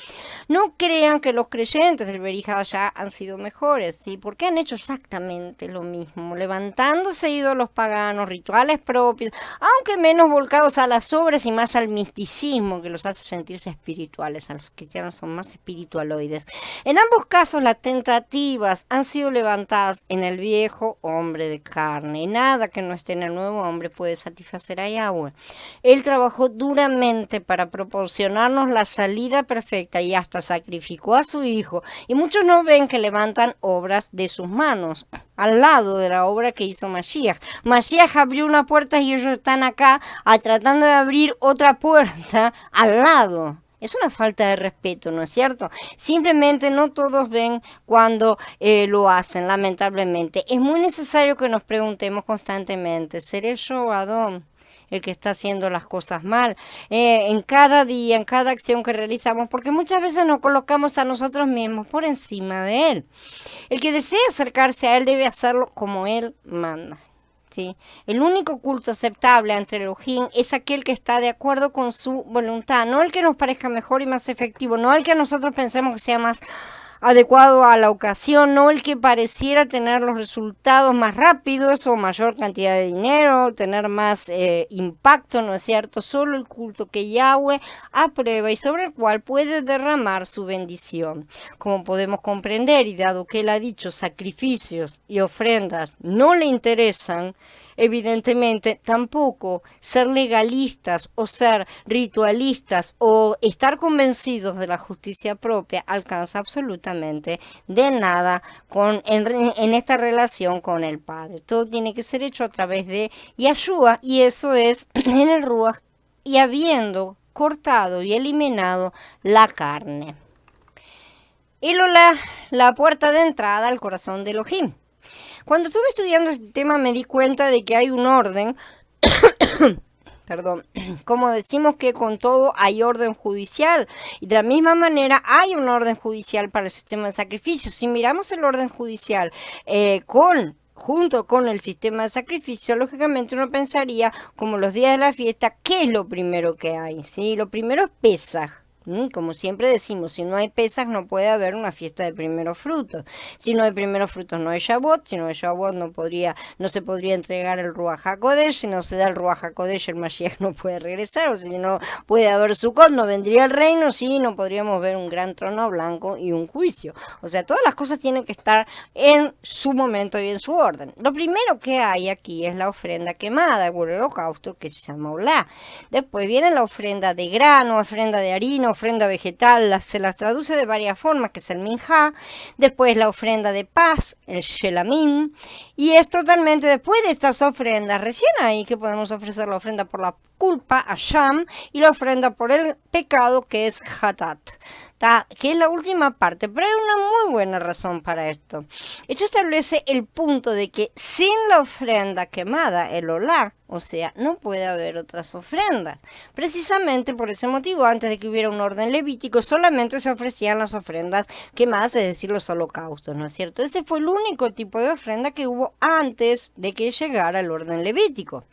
No crean que los creyentes del Brit Hadashah han sido mejores, ¿sí? Porque han hecho exactamente lo mismo, levantándose ídolos paganos, rituales propios, aunque menos volcados a las obras y más al misticismo, que los hace sentirse espirituales. A los cristianos son más espiritualoides. En ambos casos, las tentativas han sido levantadas en el viejo hombre de carne, y nada que no esté en el nuevo hombre puede satisfacer a Yahweh. Él trabajó duramente para proporcionarnos la salida perfecta y hasta sacrificó a su hijo, y muchos no ven que levantan obras de sus manos al lado de la obra que hizo Mashiach. Mashiach abrió una puerta y ellos están acá tratando de abrir otra puerta al lado. Es una falta de respeto, ¿no es cierto? Simplemente no todos ven cuando lo hacen, lamentablemente. Es muy necesario que nos preguntemos constantemente, ¿seré yo, Adón, el que está haciendo las cosas mal? En cada día, en cada acción que realizamos, porque muchas veces nos colocamos a nosotros mismos por encima de Él. El que desea acercarse a Él debe hacerlo como Él manda. ¿Sí? El único culto aceptable ante Elohim es aquel que está de acuerdo con su voluntad, no el que nos parezca mejor y más efectivo, no el que nosotros pensemos que sea más adecuado a la ocasión, no el que pareciera tener los resultados más rápidos o mayor cantidad de dinero, tener más impacto, ¿no es cierto? Solo el culto que Yahweh aprueba y sobre el cual puede derramar su bendición. Como podemos comprender, y dado que él ha dicho sacrificios y ofrendas no le interesan, evidentemente tampoco ser legalistas o ser ritualistas o estar convencidos de la justicia propia alcanza absolutamente de nada en esta relación con el Padre. Todo tiene que ser hecho a través de Yahshua, y eso es en el Ruaj, y habiendo cortado y eliminado la carne. Y la puerta de entrada al corazón de Elohim. Cuando estuve estudiando este tema me di cuenta de que hay un orden, perdón, como decimos que con todo hay orden judicial, y de la misma manera hay un orden judicial para el sistema de sacrificios. Si miramos el orden judicial junto con el sistema de sacrificio, lógicamente uno pensaría, como los días de la fiesta, ¿qué es lo primero que hay? ¿Sí? Lo primero es Pesaj. Como siempre decimos, si no hay Pesaj no puede haber una fiesta de primeros frutos. Si no hay primeros frutos no hay Shavuot. Si no hay Shavuot no se podría entregar el Ruaj HaKodesh. Si no se da el Ruaj HaKodesh, el Mashiach no puede regresar. O sea, si no puede haber Sukkot, no vendría el reino. Sí, no podríamos ver un gran trono blanco y un juicio. O sea, todas las cosas tienen que estar en su momento y en su orden. Lo primero que hay aquí es la ofrenda quemada, el holocausto, que se llama Olá. Después viene la ofrenda de grano, ofrenda de harina, ofrenda vegetal, se las traduce de varias formas, que es el minjá. Después la ofrenda de paz, el shelamim, y es totalmente después de estas ofrendas, recién ahí que podemos ofrecer la ofrenda por la culpa a Sham y la ofrenda por el pecado, que es Hatat, que es la última parte, pero hay una muy buena razón para esto. Esto establece el punto de que sin la ofrenda quemada, el Olá, o sea, no puede haber otras ofrendas. Precisamente por ese motivo, antes de que hubiera un orden levítico, solamente se ofrecían las ofrendas quemadas, es decir, los holocaustos, ¿no es cierto? Ese fue el único tipo de ofrenda que hubo antes de que llegara el orden levítico.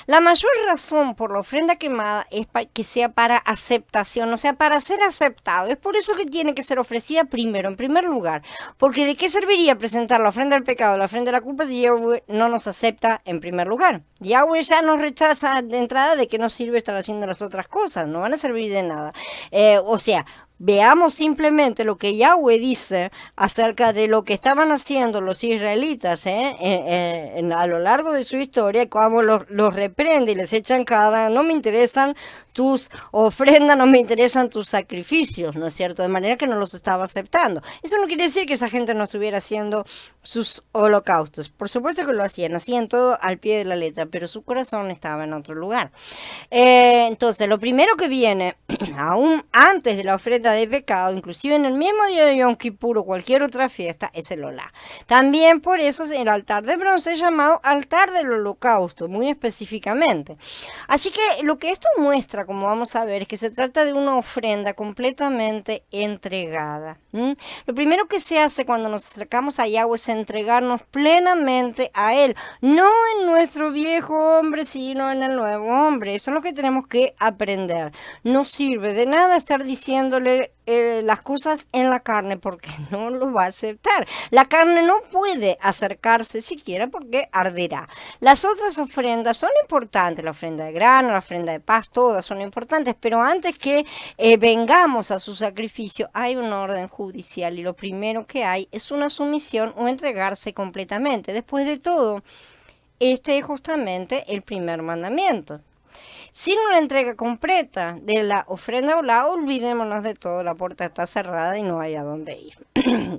La mayor razón por por la ofrenda quemada es que sea para aceptación, o sea, para ser aceptado. Es por eso que tiene que ser ofrecida primero, en primer lugar. Porque ¿de qué serviría presentar la ofrenda del pecado, la ofrenda de la culpa, si Yahweh no nos acepta en primer lugar? Yahweh ya nos rechaza de entrada. ¿De qué nos sirve estar haciendo las otras cosas? No van a servir de nada. O sea, veamos simplemente lo que Yahweh dice acerca de lo que estaban haciendo los israelitas a lo largo de su historia, cómo los reprende y les echan cara. No me interesan tus ofrendas, no me interesan tus sacrificios, ¿no es cierto? De manera que no los estaba aceptando. Eso no quiere decir que esa gente no estuviera haciendo sus holocaustos. Por supuesto que lo hacían todo al pie de la letra, pero su corazón estaba en otro lugar. Entonces, lo primero que viene, aún antes de la ofrenda de pecado, inclusive en el mismo día de Yom Kippur o cualquier otra fiesta, es el Olá. También por eso el altar de bronce es llamado altar del holocausto, muy específicamente. Así que lo que esto muestra, como vamos a ver, es que se trata de una ofrenda completamente entregada. Lo primero que se hace cuando nos acercamos a Yahweh es entregarnos plenamente a Él, no en nuestro viejo hombre, sino en el nuevo hombre. Eso es lo que tenemos que aprender. No sirve de nada estar diciéndole las cosas en la carne, porque no lo va a aceptar. La carne no puede acercarse siquiera porque arderá. Las otras ofrendas son importantes, la ofrenda de grano, la ofrenda de paz, todas son importantes, pero antes que vengamos a su sacrificio hay un orden judicial, y lo primero que hay es una sumisión o entregarse completamente. Después de todo, este es justamente el primer mandamiento. Sin una entrega completa de la ofrenda Olá, olvidémonos de todo, la puerta está cerrada y no hay a dónde ir.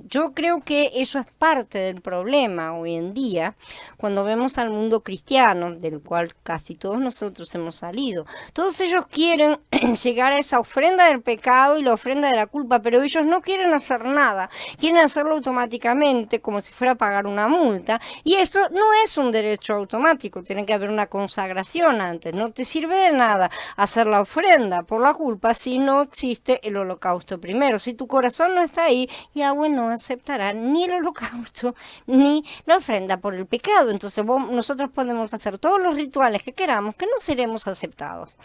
Yo creo que eso es parte del problema hoy en día, cuando vemos al mundo cristiano, del cual casi todos nosotros hemos salido. Todos ellos quieren llegar a esa ofrenda del pecado y la ofrenda de la culpa, pero ellos no quieren hacer nada, quieren hacerlo automáticamente, como si fuera a pagar una multa, y esto no es un derecho automático, tiene que haber una consagración antes. No te sirve de nada hacer la ofrenda por la culpa si no existe el holocausto primero. Si tu corazón no está ahí, Yahweh no aceptará ni el holocausto ni la ofrenda por el pecado. Entonces nosotros podemos hacer todos los rituales que queramos, que no seremos aceptados.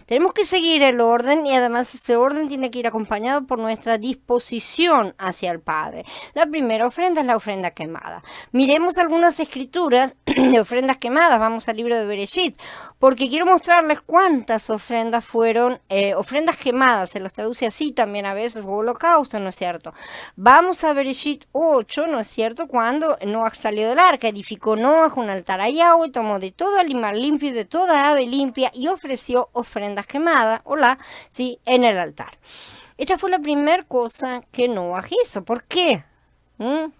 Tenemos que seguir el orden, y además ese orden tiene que ir acompañado por nuestra disposición hacia el Padre. La primera ofrenda es la ofrenda quemada. Miremos algunas escrituras de ofrendas quemadas. Vamos al libro de Bereshit, porque quiero mostrarles cuántas ofrendas fueron ofrendas quemadas. Se los traduce así también a veces, o holocausto, ¿no es cierto? Vamos a Bereshit 8, ¿no es cierto? Cuando Noah salió del arca, edificó Noah un altar a Yahweh, tomó de todo animal limpio y de toda ave limpia y ofreció ofrendas quemadas, sí, en el altar. Esta fue la primera cosa que Noah hizo. ¿Por qué?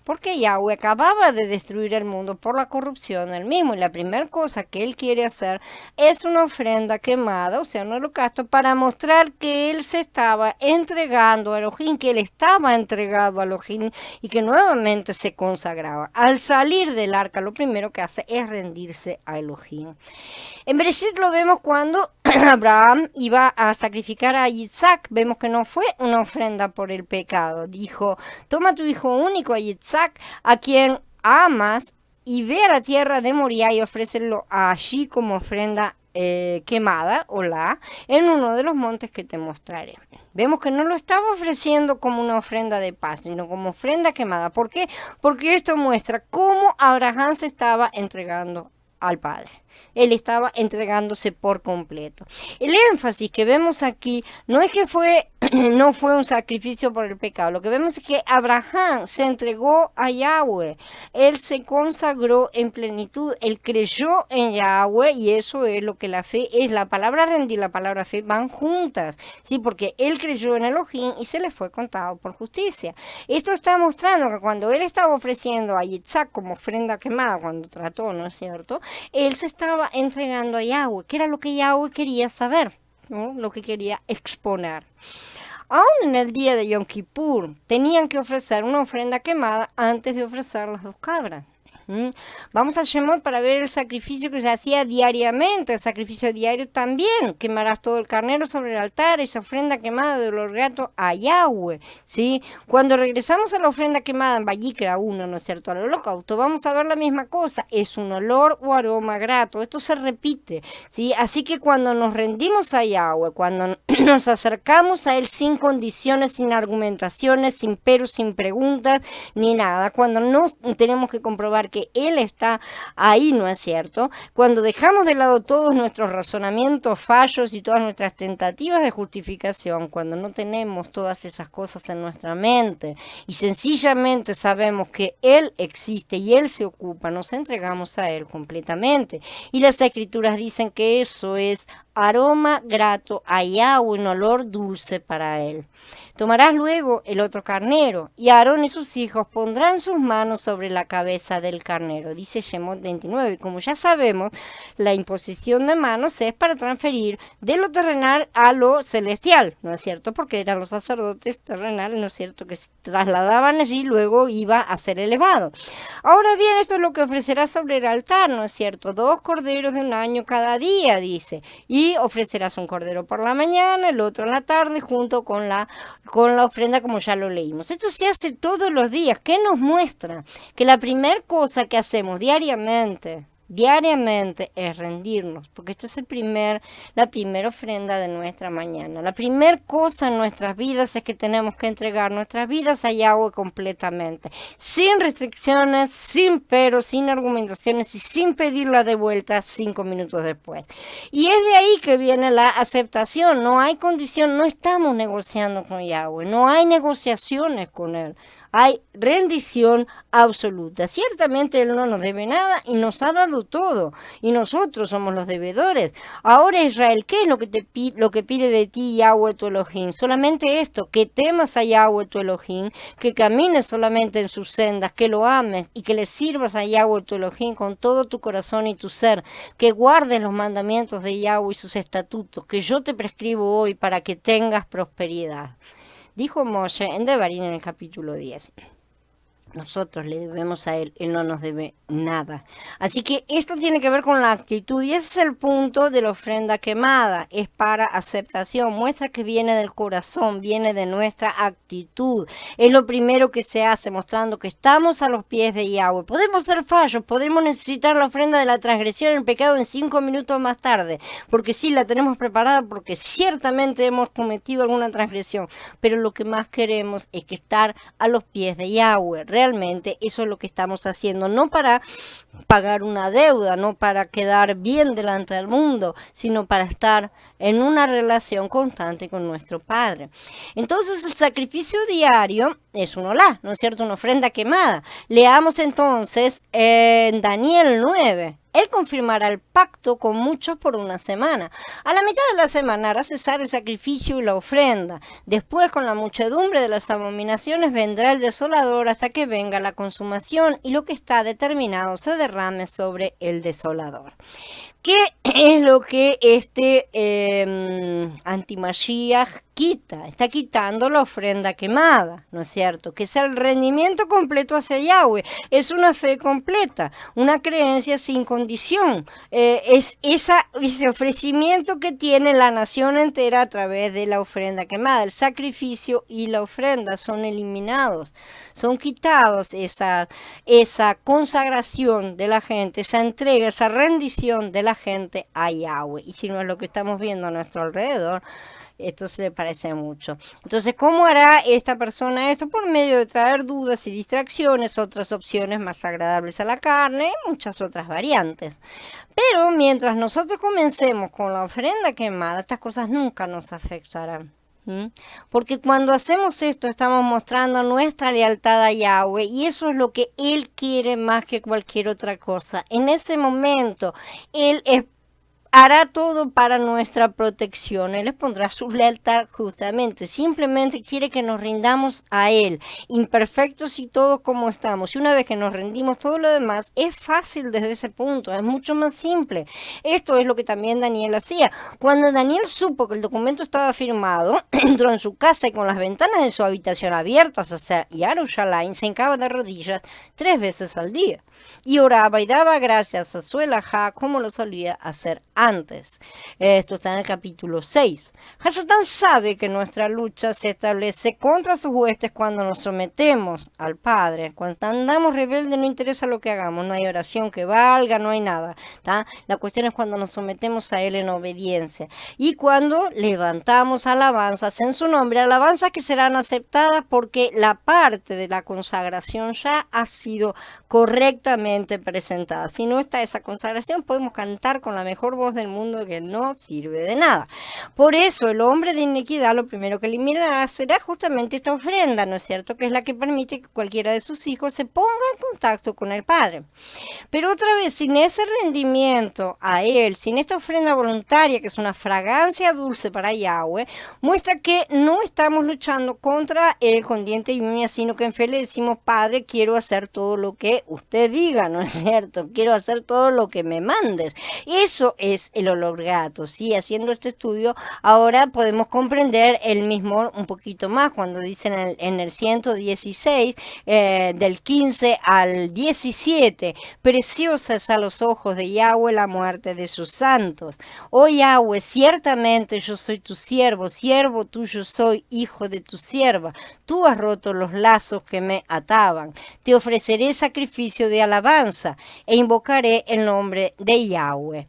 Porque Yahweh acababa de destruir el mundo por la corrupción del mismo, y la primera cosa que él quiere hacer es una ofrenda quemada, o sea, un holocausto, para mostrar que él se estaba entregando a Elohim, que él estaba entregado a Elohim y que nuevamente se consagraba. Al salir del arca, lo primero que hace es rendirse a Elohim. En Bereshit lo vemos cuando Abraham iba a sacrificar a Isaac. Vemos que no fue una ofrenda por el pecado. Dijo: toma tu hijo único, a Isaac, a quien amas, y ve a la tierra de Moriah y ofrécelo allí como ofrenda quemada, Olá, en uno de los montes que te mostraré. Vemos que no lo estaba ofreciendo como una ofrenda de paz, sino como ofrenda quemada. ¿Por qué? Porque esto muestra cómo Abraham se estaba entregando al Padre. Él estaba entregándose por completo. El énfasis que vemos aquí no es que no fue un sacrificio por el pecado. Lo que vemos es que Abraham se entregó a Yahweh. Él se consagró en plenitud. Él creyó en Yahweh, y eso es lo que la fe es. La palabra rendir y la palabra fe van juntas, ¿sí? Porque él creyó en Elohim y se le fue contado por justicia. Esto está mostrando que cuando él estaba ofreciendo a Isaac como ofrenda quemada, cuando trató, ¿no es cierto?, él se estaba entregando a Yahweh, que era lo que Yahweh quería saber, ¿no? Lo que quería exponer. Aún en el día de Yom Kippur tenían que ofrecer una ofrenda quemada antes de ofrecer las dos cabras. Vamos a Shemot para ver el sacrificio que se hacía diariamente, el sacrificio diario también. Quemarás todo el carnero sobre el altar, esa ofrenda quemada de olor grato a Yahweh, ¿sí? Cuando regresamos a la ofrenda quemada en Vayikra 1, ¿no es cierto?, al holocausto, vamos a ver la misma cosa, es un olor o aroma grato, esto se repite, ¿sí? Así que cuando nos rendimos a Yahweh, cuando nos acercamos a Él sin condiciones, sin argumentaciones, sin peros, sin preguntas, ni nada, cuando no tenemos que comprobar que Él está ahí, ¿no es cierto? Cuando dejamos de lado todos nuestros razonamientos, fallos y todas nuestras tentativas de justificación, cuando no tenemos todas esas cosas en nuestra mente y sencillamente sabemos que Él existe y Él se ocupa, nos entregamos a Él completamente. Y las Escrituras dicen que eso es aroma grato a Yahweh, un olor dulce para Él. Tomarás luego el otro carnero, y Aarón y sus hijos pondrán sus manos sobre la cabeza del carnero, dice Shemot 29. Y como ya sabemos, la imposición de manos es para transferir de lo terrenal a lo celestial, ¿no es cierto? Porque eran los sacerdotes terrenales, ¿no es cierto?, que se trasladaban allí y luego iba a ser elevado. Ahora bien, esto es lo que ofrecerás sobre el altar, ¿no es cierto? 2 corderos de un año cada día, dice, y ofrecerás un cordero por la mañana, el otro en la tarde, junto con la ofrenda, como ya lo leímos. Esto se hace todos los días. ¿Qué nos muestra? Que la primera cosa que hacemos diariamente es rendirnos, porque esta es la primera ofrenda de nuestra mañana. La primera cosa en nuestras vidas es que tenemos que entregar nuestras vidas a Yahweh completamente, sin restricciones, sin peros, sin argumentaciones y sin pedirla de vuelta 5 minutos después. Y es de ahí que viene la aceptación. No hay condición, no estamos negociando con Yahweh, no hay negociaciones con Él. Hay rendición absoluta. Ciertamente Él no nos debe nada y nos ha dado todo. Y nosotros somos los deudores. Ahora, Israel, ¿qué es lo que pide de ti Yahweh tu Elohim? Solamente esto, que temas a Yahweh tu Elohim, que camines solamente en sus sendas, que lo ames y que le sirvas a Yahweh tu Elohim con todo tu corazón y tu ser, que guardes los mandamientos de Yahweh y sus estatutos, que yo te prescribo hoy para que tengas prosperidad. Dijo Moshe en Devarim en el capítulo 10. Nosotros le debemos a Él no nos debe nada. Así que esto tiene que ver con la actitud y ese es el punto de la ofrenda quemada. Es para aceptación, muestra que viene del corazón, viene de nuestra actitud. Es lo primero que se hace, mostrando que estamos a los pies de Yahweh. Podemos ser fallos, podemos necesitar la ofrenda de la transgresión, el pecado en 5 minutos más tarde, porque sí la tenemos preparada, porque ciertamente hemos cometido alguna transgresión, pero lo que más queremos es que estar a los pies de Yahweh. Realmente eso es lo que estamos haciendo, no para pagar una deuda, no para quedar bien delante del mundo, sino para estar en una relación constante con nuestro Padre. Entonces el sacrificio diario es un olá, ¿no es cierto?, una ofrenda quemada. Leamos entonces en Daniel 9. Él confirmará el pacto con muchos por una semana. A la mitad de la semana hará cesar el sacrificio y la ofrenda. Después, con la muchedumbre de las abominaciones, vendrá el desolador hasta que venga la consumación y lo que está determinado se derrame sobre el desolador. ¿Qué es lo que este anti-Mashiach quita? Está quitando la ofrenda quemada, ¿no es cierto? Que es el rendimiento completo hacia Yahweh. Es una fe completa, una creencia sin condición. Es ese ofrecimiento que tiene la nación entera a través de la ofrenda quemada. El sacrificio y la ofrenda son eliminados, son quitados esa consagración de la gente, esa entrega, esa rendición de la gente a Yahweh. Y si no es lo que estamos viendo a nuestro alrededor, esto se le parece mucho. Entonces, ¿cómo hará esta persona esto? Por medio de traer dudas y distracciones, otras opciones más agradables a la carne y muchas otras variantes. Pero mientras nosotros comencemos con la ofrenda quemada, estas cosas nunca nos afectarán. Porque cuando hacemos esto estamos mostrando nuestra lealtad a Yahweh y eso es lo que Él quiere más que cualquier otra cosa. En ese momento Él hará todo para nuestra protección. Él les pondrá su lealtad justamente. Simplemente quiere que nos rindamos a Él, imperfectos y todos como estamos. Y una vez que nos rendimos, todo lo demás es fácil desde ese punto, es mucho más simple. Esto es lo que también Daniel hacía. Cuando Daniel supo que el documento estaba firmado, entró en su casa y con las ventanas de su habitación abiertas hacia Jerusalén, se hincaba de rodillas 3 veces al día. y oraba y daba gracias a su elajá como lo solía hacer antes. Esto está en el capítulo 6. Hasatán sabe que nuestra lucha se establece contra sus huestes cuando nos sometemos al Padre. Cuando andamos rebeldes no interesa lo que hagamos, no hay oración que valga, no hay nada. ¿Tá? La cuestión es cuando nos sometemos a Él en obediencia y cuando levantamos alabanzas en su nombre, alabanzas que serán aceptadas porque la parte de la consagración ya ha sido correctamente presentada. Si no está esa consagración, podemos cantar con la mejor voz del mundo que no sirve de nada. Por eso el hombre de iniquidad lo primero que eliminará será justamente esta ofrenda, ¿no es cierto? Que es la que permite que cualquiera de sus hijos se ponga en contacto con el Padre. Pero otra vez, sin ese rendimiento a Él, sin esta ofrenda voluntaria, que es una fragancia dulce para Yahweh, muestra que no estamos luchando contra Él con diente y uña, sino que en fe le decimos, Padre, quiero hacer todo lo que usted diga, ¿no es cierto? Quiero hacer todo lo que me mandes. Eso es el olor grato, ¿sí? Haciendo este estudio, ahora podemos comprender el mismo un poquito más, cuando dicen en el 116, del 15 al 17, preciosa es a los ojos de Yahweh la muerte de sus santos. Oh Yahweh, ciertamente yo soy tu siervo, siervo tuyo soy, hijo de tu sierva. Tú has roto los lazos que me ataban. Te ofreceré sacrificio de alabanza e invocaré el nombre de Yahweh.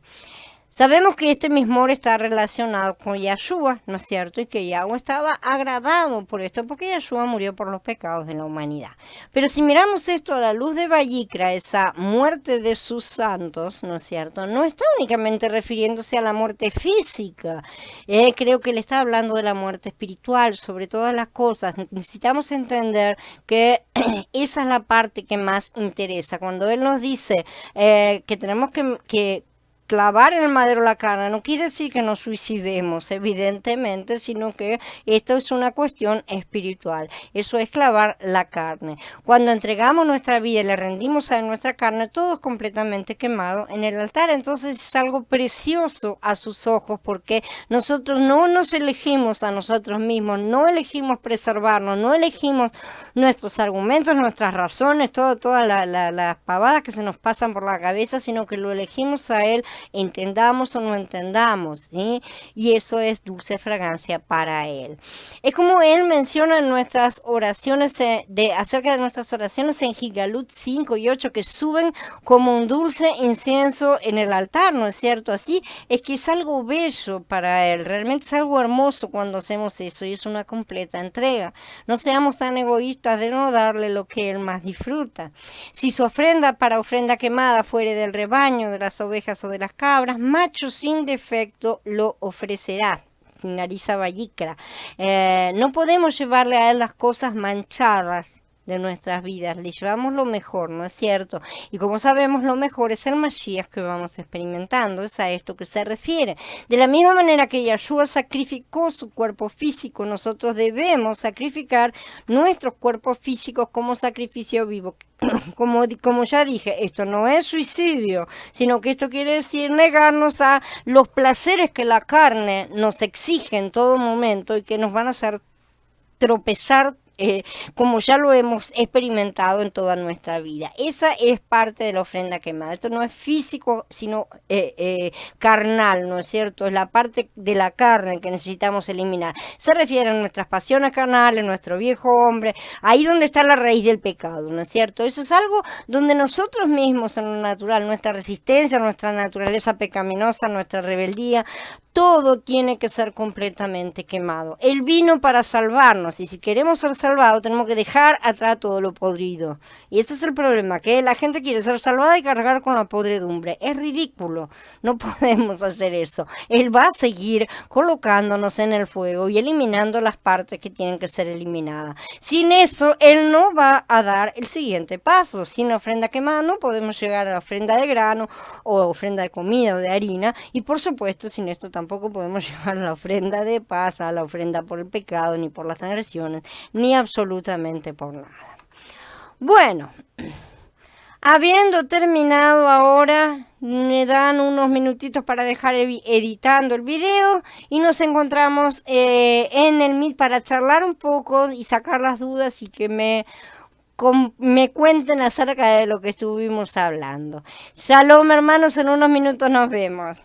Sabemos que este mismo está relacionado con Yahshua, ¿no es cierto? Y que Yahweh estaba agradado por esto, porque Yahshua murió por los pecados de la humanidad. Pero si miramos esto a la luz de Vayikra, esa muerte de sus santos, ¿no es cierto? No está únicamente refiriéndose a la muerte física. Creo que le está hablando de la muerte espiritual, sobre todas las cosas. Necesitamos entender que esa es la parte que más interesa. Cuando Él nos dice que tenemos que clavar en el madero la carne no quiere decir que nos suicidemos, evidentemente, sino que esto es una cuestión espiritual. Eso es clavar la carne. Cuando entregamos nuestra vida y le rendimos a nuestra carne, todo es completamente quemado en el altar. Entonces es algo precioso a sus ojos, porque nosotros no nos elegimos a nosotros mismos, no elegimos preservarnos, no elegimos nuestros argumentos, nuestras razones, todas las pavadas que se nos pasan por la cabeza, sino que lo elegimos a Él, entendamos o no entendamos, ¿sí? Y eso es dulce fragancia para Él. Es como Él menciona en nuestras oraciones, acerca de nuestras oraciones en Gigalut 5 y 8, que suben como un dulce incienso en el altar, ¿no es cierto? Así es que es algo bello para Él, realmente es algo hermoso cuando hacemos eso, y es una completa entrega. No seamos tan egoístas de no darle lo que Él más disfruta. Si su ofrenda para ofrenda quemada fuere del rebaño, de las ovejas o de las cabras, macho sin defecto lo ofrecerá. Finaliza Vayikra. No podemos llevarle a Él las cosas manchadas de nuestras vidas, le llevamos lo mejor, ¿no es cierto? Y como sabemos, lo mejor es el Mashiach que vamos experimentando, es a esto que se refiere. De la misma manera que Yahshua sacrificó su cuerpo físico, nosotros debemos sacrificar nuestros cuerpos físicos como sacrificio vivo. Como ya dije, esto no es suicidio, sino que esto quiere decir negarnos a los placeres que la carne nos exige en todo momento y que nos van a hacer tropezar, como ya lo hemos experimentado en toda nuestra vida. Esa es parte de la ofrenda quemada. Esto no es físico, sino carnal, ¿no es cierto? Es la parte de la carne que necesitamos eliminar. Se refiere a nuestras pasiones carnales, nuestro viejo hombre, ahí donde está la raíz del pecado, ¿no es cierto? Eso es algo donde nosotros mismos en lo natural, nuestra resistencia, nuestra naturaleza pecaminosa, nuestra rebeldía, todo tiene que ser completamente quemado. Él vino para salvarnos, y si queremos ser salvados tenemos que dejar atrás todo lo podrido. Y ese es el problema, que la gente quiere ser salvada y cargar con la podredumbre. Es ridículo, no podemos hacer eso. Él va a seguir colocándonos en el fuego y eliminando las partes que tienen que ser eliminadas. Sin eso, Él no va a dar el siguiente paso. Sin la ofrenda quemada no podemos llegar a la ofrenda de grano o ofrenda de comida o de harina, y por supuesto sin esto tampoco podemos llevar la ofrenda de paz, a la ofrenda por el pecado, ni por las transgresiones, ni absolutamente por nada. Bueno, habiendo terminado ahora, me dan unos minutitos para dejar editando el video y nos encontramos en el Meet para charlar un poco y sacar las dudas y que me me cuenten acerca de lo que estuvimos hablando. Shalom, hermanos, en unos minutos nos vemos.